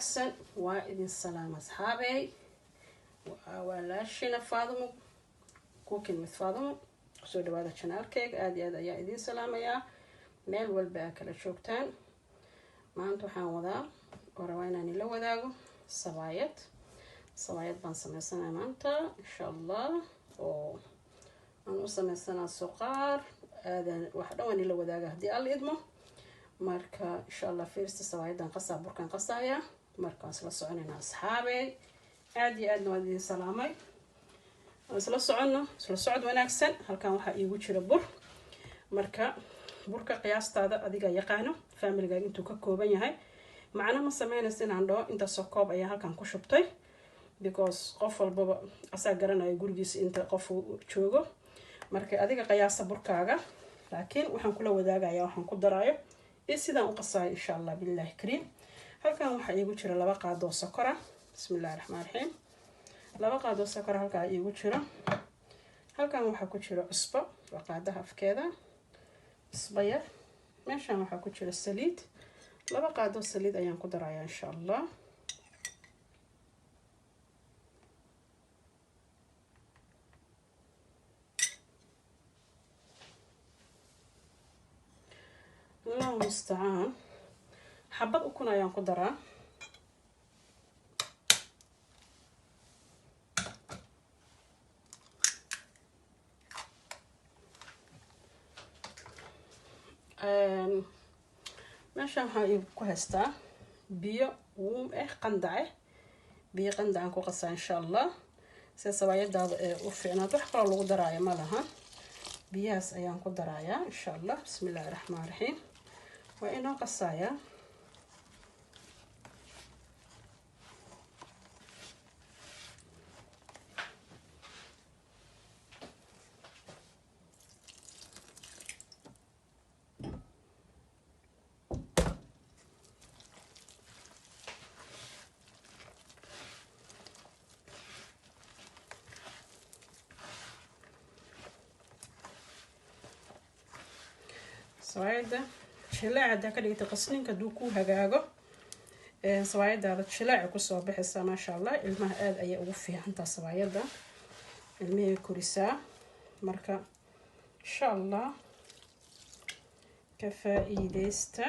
wanaagsan waa idin salaam asxaabey walaashina Faadumo cooking with Faadumo soo dhawaada channelkayga aad iyo aad ayaa idin salaamayaa meel walba kala joogtaan maanta waxaan wadaa oo rabaa inaan la wadaago sawaayad baan sameysanayaa maanta insha Allah oo aan u sameysana suqaar aadan wax dhawan la wadaaga hadii alla idmo marka insha Allah first sawaayadan qasaa burkan qasaaya markaas la soconayna asxaabey aad iyo aad waan idin salaamay isla socod wanaagsan halkan waxa iigu jira bur marka burka qiyaastaada adiga yaqaano family-ga intuu ka kooban yahay macna ma sameynaysa inaan dhaho inta soo koob ayaa halkan ku shubtay because qof walba asaa garanayo gurigiisa inta qof joogo marka adiga qiyaasta burkaaga laakiin waxaan kula wadaagayaa waxaan ku daraayo sidaan u qasaay insha Allah billahi kariim halkan waxa iigu jira 2 qaado sokor ah bismillaahir rahmaanir rahiim 2 qaado sokor halka iigu jira halkan waxa ku jira cusbo qaadaha afkeeda isbaya meeshan waxa ku jira saliid 2 qaado saliid ayaan ku darayaa insha Allah الله المستعان حبة أكون أيام قدرة ماشي هاي كوهستا بيو ووم قندعه بيو قندعه كوقصة إن شاء الله سوايد دا وفعنا تحقر لو درايا مالها بياس أيام قدرايا إن شاء الله بسم الله الرحمن الرحيم وإنه قصايا سوايد شلاعة دا كدغت قسنين كدو كو هغاغو سوايد دا شلاعة كسو بخيسا ما شاء الله ilmaha aad ay ugu fiicantaa sawaayada ilmaha kurisa marka insha Allah ka faa'iideysta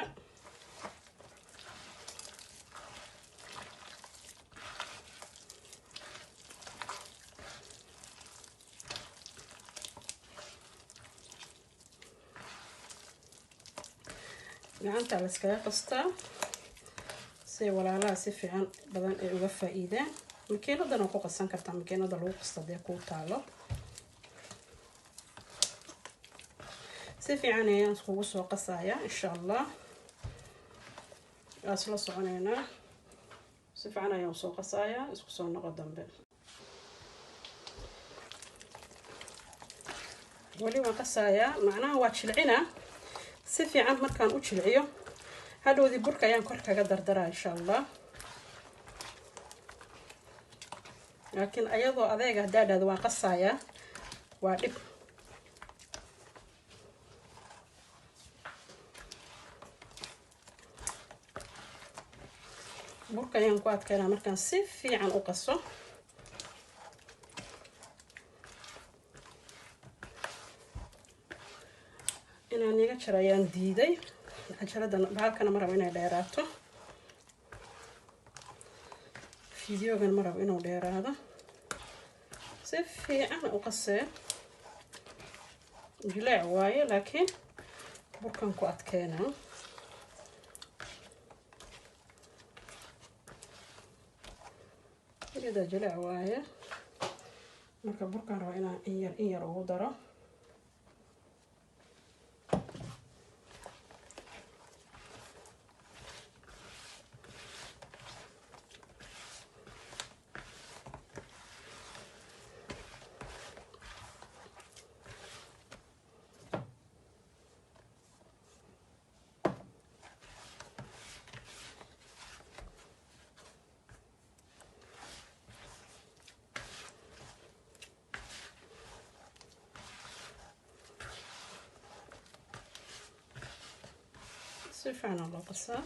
gacanta la iskaga qastaa si walaalaha si fiican badan ay uga faa'iidaan makiinadana ku qasan kartaa makiinada lagu qastay ku taalo si fiican ayaan iskugu soo qasaaya insha Allah asla soconayna si fiican ayaan soo qasaaya isku soo noqo dambe wali waan qasaaya macnaha waa jilcina si fiican markaan u jilciyo hadhoodii burka ayaan kor kaga dardaraa insha Allah laakiin ayadoo adeega daadada waan qasaaya waa dhib burka ayaan ku adkeynaa markaan si fiican u qaso inaan iga jarayaan diiday ajaradan halkan ma rabo inay dheeraato fiidiyogan ma rabo inuu dheeraado si fiican u qasee jilaac waaye laakiin burkan ku adkeynaa ida jilaac waaye marka burkan rabo inaan in yar ugu daro si fiican loo qasaa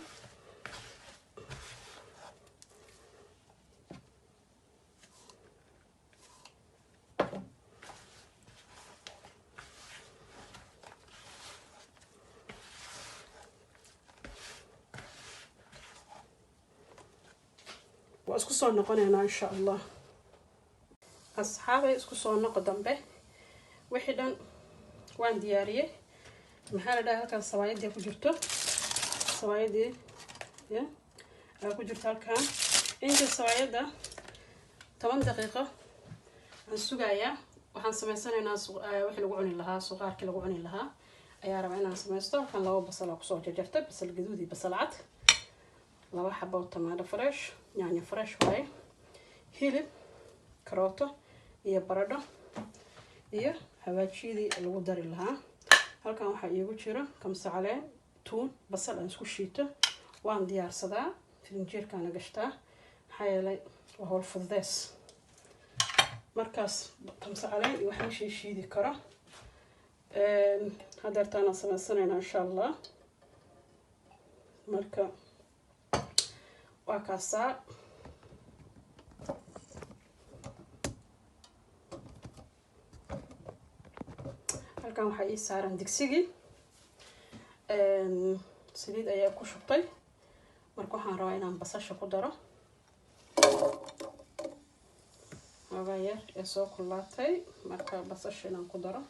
isku soo noqonaynaa insha allah. asxaabay isku soo noqo dambe. wixii dhan waan diyaariyay. maxaa la dhahaa halkan sawaayadii ku jirto. sawaayadii ku jirto halkan. inta sawaayada 10 daqiiqo aan sugayaa. waxaan sameysanaynaa wixii lagu cuni lahaa, suqaarkii lagu cuni lahaa ayaa rabaa inaan sameysto. halkan 2 basal oo kusoo jarjartay, basal gaduud iyo basal cad, 2 xabo tomato fresh, yaanyo fresh waaye, hilib, karooto iyo baradho iyo hawaajiyadii lagu dari lahaa. halkan waxaa iigu jira kamsa caleen, tuun, basal aan isku shiito. waan diyaarsadaa, firinjeerkaana gashtaa maxaa yeelay waa hawl fududeys. markaas kamsa caleen iyo waxaan shiidi karo. hadeertaan sameysanaynaa insha allah. marka waa kaasaa. halkan waxaa ii saaran digsigii. saliid ayaa ku shubtay. marka waxaan rabaa inaan basasha ku daro. ogaa yar ee soo kulaatay. marka basasha inaan ku daro.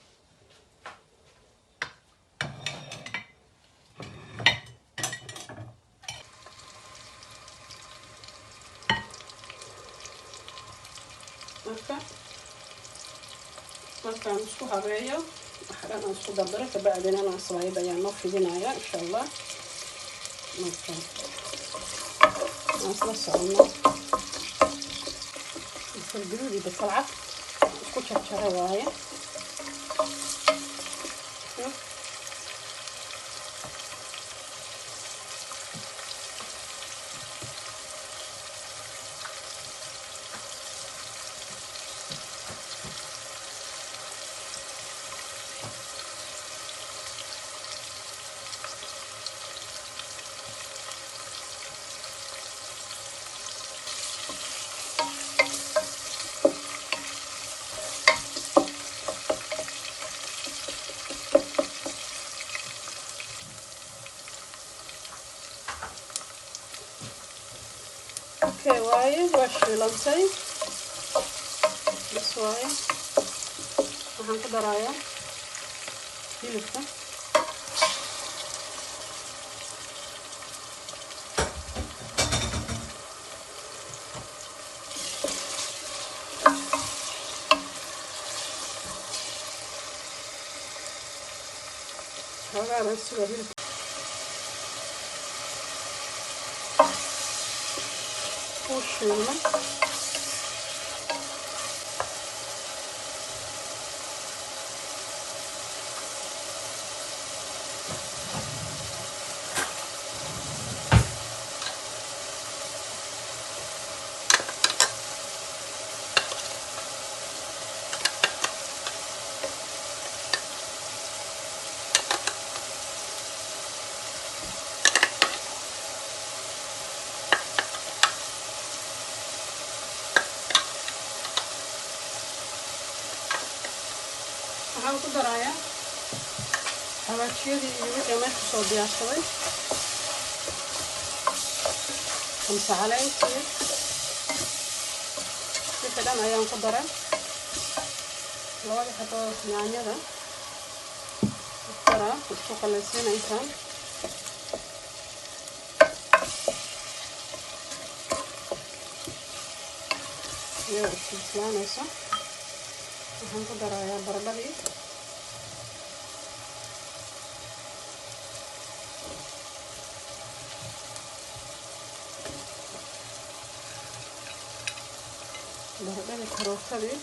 markaan isku habeeyo waxaan aan isku dardaro kabacdina aan sawaayada ayaan noo fidinayaa insha allah. marka aan isla socono. basal gaduud iyo basal cad isku jarjara waaye. waaye waa shiilantay. bas waaye waxaan ku darayaa hilibka. xoogaa baan sugaa hilibka. shiilna. waxaan ku darayaa hawaajiyadii iyo wixii meesha soo diyaarsaday. kamsa caleenkii wixii dhan ayaan ku daray. 2 xabo yaanyada daraa isku qalaysiina intaan. iyo islaanayso. waxaan ku darayaa baradhadii. baradhadii, karootadii,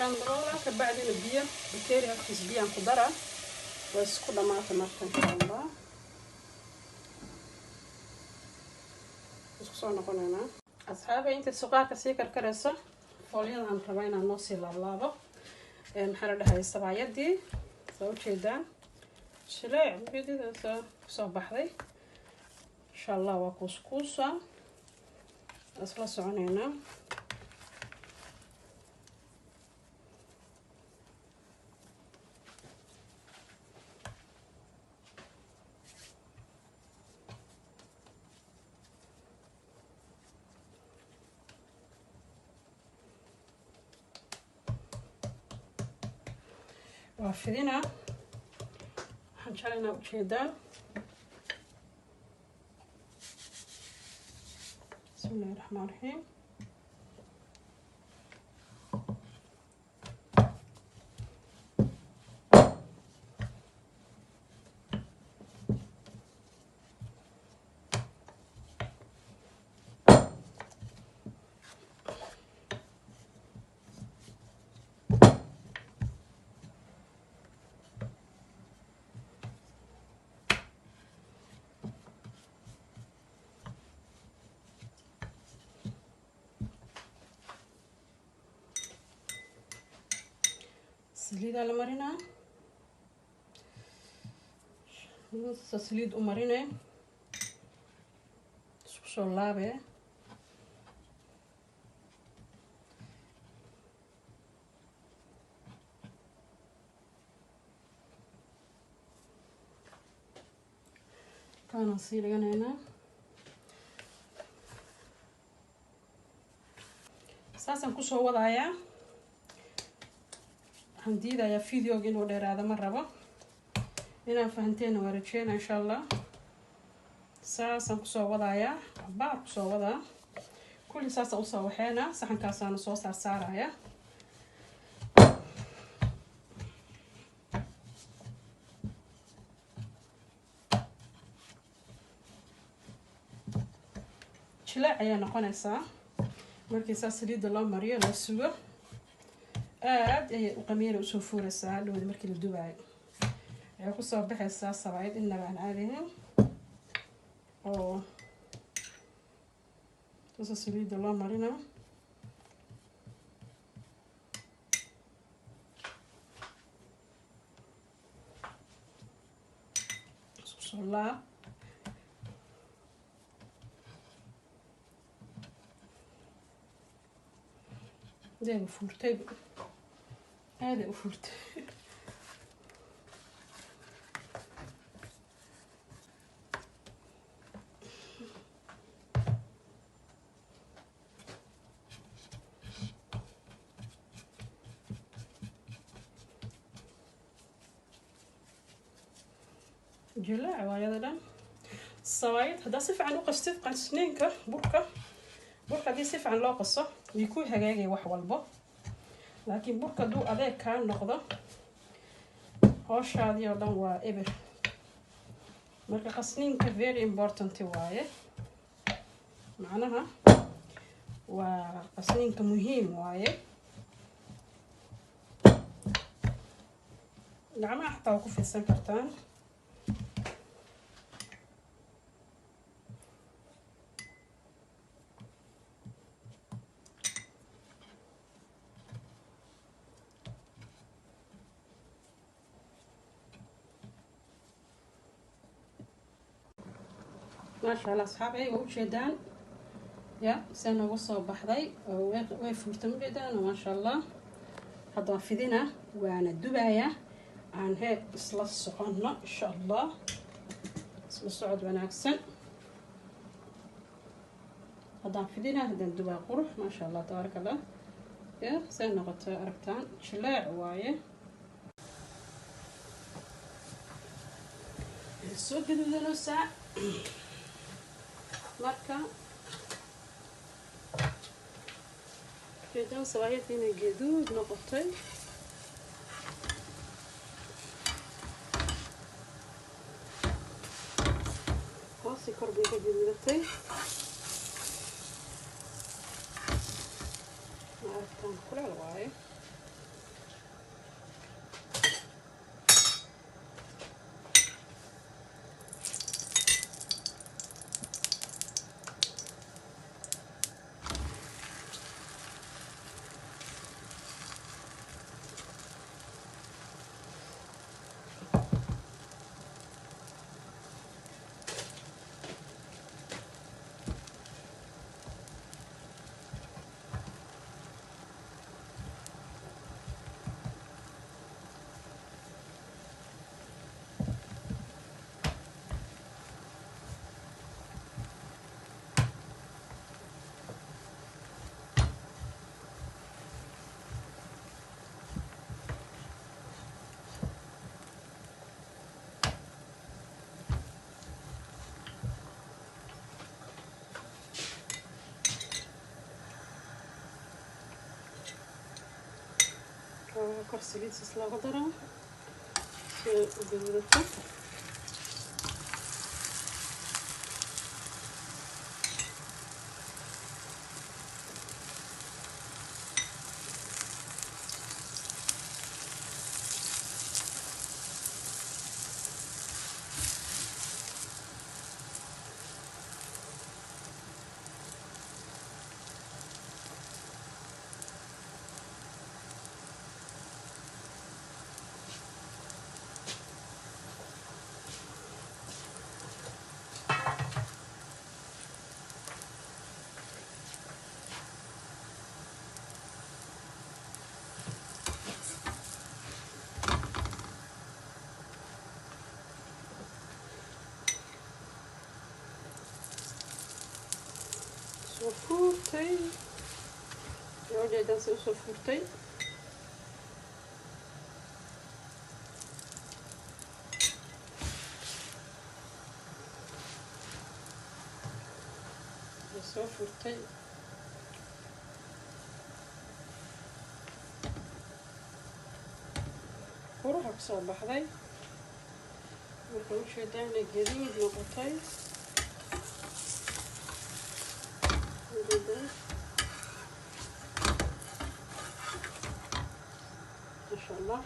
yaraan daboolaa kabacdina biyo bakeeri halkiis biyaan ku daraa. waa isku dhamaata marka insha allah. soo noqonaynaa asxaabay inta suqaarka sii karkaraysa foolyadan rabaa inaan noo sii laablaabo maxaa la dhahay sabaayadii soo jeedaan shileec midida soo baxday insha Allah waa kuskuusa asla soconaynaa وافدينا حنشالنا وجهدان بسم الله الرحمن الرحيم سليد على مرينا نص سليد ومرينا شو لابه كان نصير هنا اساسا كسو ودايا هنديدا يا فيديو جينو ديرادا ما ربا إنا فهمتين ورجينا إن شاء الله ساسا كسو وضايا بعض كسو وضا كل ساسا وصا وحينا سحن كاسانا صوصا سارايا شلاع يا نقونيسا markii saas saliid loo mariyo la sugo aad ay u qamiir u soo fuuraysaa dhawada markii la dubayo ay ku soo baxaysaa sabaayad inaba aan caadihin oo saas saliid loo marina soo زي وفورتي هذا وفورتي جلاع وايد دان الصوايد هذا صف عن وقصت قن سنينك burka hadii si fiican loo qaso way ku hagaagay wax walba laakiin burka duu adeeg ka noqdo hooshadii oo dhan waa eber marka qasninka very important waaye macnaha waa qasninka muhiim waaye gacmaha xataa ku fiirsan kartaan ما شاء الله أصحابي وجدان يا سنة وصل بحذي وفرتم جدا وما شاء الله هذا فيدنا وأنا دباية عن هيك صلص سخنة إن شاء الله اسم الصعود وناكسن هذا فيدنا هذا دبا قروح ما شاء الله تبارك الله يا سنة قط أركتان شلاع وايه السوق بدنا ساعة marka fiidan sawaayadina geeduud noqotay hoose korbay ka jiidatay maartan kula waaye kor saliidis looga daraa si u gaduudato. Sofurtay. Ujeedaan si usoo furtay. Soo furtay. Quruxa ka soo baxday. Marka ujeedaan inay gaduud noqotay. ما شاء الله.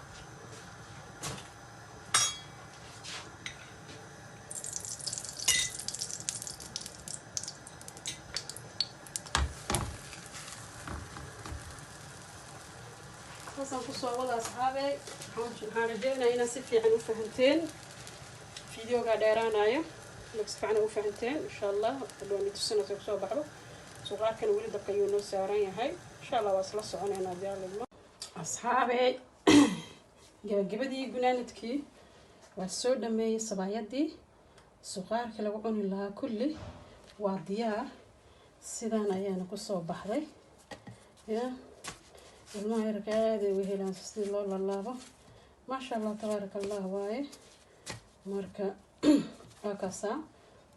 خاصة كسوة والله أصحابي هنرجعنا هنا سفي عن فهمتين فيديو قاعد يرانا لكس فعنا وفهمتين إن شاء الله لو أني تسنة كسوة بحرو سوقات كان ولد قيونو سعرين هاي إن شاء الله واصل الصعوني أنا ديال الله أصحابي gabagabadii gunaanadkii waa soo dhameeyay sabaayadii suqaarka lagu cuni lahaa kulli waa diyaar sidaan ayaana ku soo baxday ilmaha yarka aad ay u helaan sidii loo laalaabo maasha Allah tabaaraka Allah waaye marka waa kaasa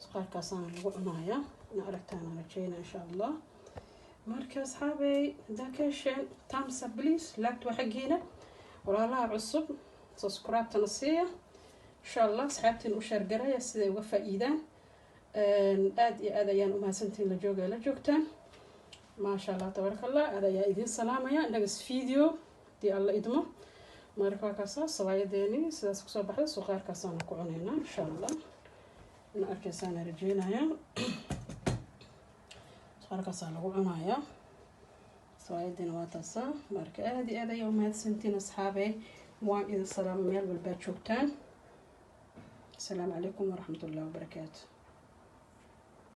suqaarkaasaan lagu cunayaa ina aragtaan rajayna insha Allah marka asxaabay daakashan thumbs up please like waxagiina walaalaha cusub subscribe tanasiya insha Allah asxaabtiin u share garaya siday uga faa'iidaan aad iyo aad ayaan u mahadsantiin la joogtaan ma sha Allah tabarakallah aad ayaa idin salaamaya next video di Allah idmo marka kaasa sawaayadeni sidaas ku soo baxday suqaarkaasaan ku cunaynaa insha Allah ina arkaysaan rajaynaya suqaarkaasaan lagu cunayaa sawaayadina waa taasa marka aad iyo aad ayaa u mahadsantiin asxaabay waan idin salaamo meel walba joogtaan السلام عليكم ورحمة الله وبركاته.